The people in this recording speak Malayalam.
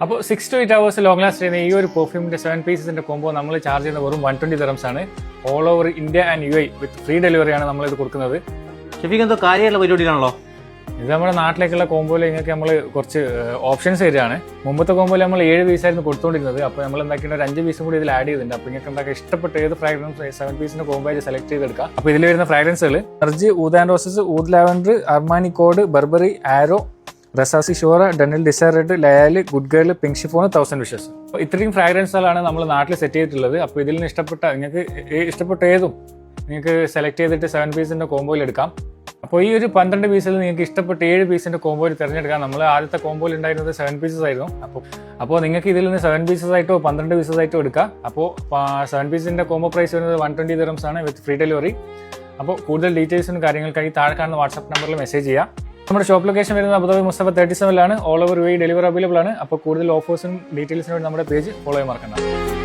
അപ്പോൾ 6 to 8 hours ലോങ് ലാസ്റ്റ് ചെയ്യുന്ന ഈ ഒരു പെർഫ്യൂമിന്റെ 7 പീസസിന്റെ കോംബോ നമ്മൾ ചാർജ് ചെയ്യുന്ന വെറും 120 dirhams ആണ്. All over India and UAE with free delivery ആണ് നമ്മൾ ഇത് കൊടുക്കുന്നത്. ഷെഫീഖ് എന്തോ കാര്യമുള്ള പരിപാടിയാണല്ലോ. ഇത് നമ്മുടെ നാട്ടിലേക്കുള്ള കോംബോയിൽ നിങ്ങൾക്ക് നമ്മൾ കുറച്ച് ഓപ്ഷൻസ് തരികയാണ്. മുമ്പത്തെ കോംബോയിൽ നമ്മൾ 7 പീസായിരുന്നു കൊടുത്തുകൊണ്ടിരുന്നത്. അപ്പോൾ നമ്മൾ എന്താക്കിയിട്ട് ഒരു 5 പീസും കൂടി ഇതിൽ ആഡ് ചെയ്തിട്ടുണ്ട്. അപ്പോൾ നിങ്ങൾക്ക് എന്താക്കി ഇഷ്ടപ്പെട്ട ഏത് ഫ്രാഗ്രൻസ് 7 പീസിന്റെ കോംബോ ആയിട്ട് സെലക്ട് ചെയ്തെടുക്കാം. അപ്പോൾ ഇതിൽ വരുന്ന ഫ്രാഗ്രൻസുകൾ energy, oud and roses, oud lavender, Armani code, Burberry, arrow, Rasasi Shuhrah, Dunhill desired, ലയാല്, good girl, pink chiffon, 1000 wishes. അപ്പോൾ ഇത്രയും ഫ്രാഗ്രൻസുകളാണ് നമ്മൾ നാട്ടിൽ സെറ്റ് ചെയ്തിട്ടുള്ളത്. അപ്പോൾ ഇതിൽ നിന്ന് നിങ്ങൾക്ക് ഇഷ്ടപ്പെട്ട ഏതും നിങ്ങൾക്ക് സെലക്ട് ചെയ്തിട്ട് 7 പീസിന്റെ കോംബോയിൽ എടുക്കാം. അപ്പോൾ ഈ ഒരു 12 പീസിൽ നിങ്ങൾക്ക് ഇഷ്ടപ്പെട്ട 7 പീസിന്റെ കോംബോയിൽ തിരഞ്ഞെടുക്കാം. നമ്മൾ ആദ്യത്തെ കോംബോയിൽ ഉണ്ടായിരുന്നത് 7 പീസസ് ആയിരുന്നു. അപ്പോൾ നിങ്ങൾക്ക് ഇതിൽ നിന്ന് 7 പീസസ് ആയിട്ടോ 12 പീസസ് ആയിട്ടോ എടുക്കാം. അപ്പോൾ 7 പീസിന്റെ കോംബോ പ്രൈസ് വരുന്നത് 120 dirhams ആണ് വിത്ത് ഫ്രീ ഡെലിവറി. അപ്പോൾ കൂടുതൽ ഡീറ്റെയിൽസിനും കാര്യങ്ങൾക്കായി താഴെ കാണുന്ന വാട്സ്ആപ്പ് നമ്പറിൽ മെസ്സേജ് ചെയ്യാം. നമ്മുടെ ഷോപ്പ് ലൊക്കേഷൻ വരുന്നത് Abu Dhabi Mussafah 37 all over UAE delivery available ആണ്. അപ്പോൾ കൂടുതൽ ഓഫേഴ്സിനും ഡീറ്റെയിൽസിനും വേണ്ടി നമ്മുടെ പേജ് ഫോളോ ചെയ്യാൻ മറക്കണ്ട.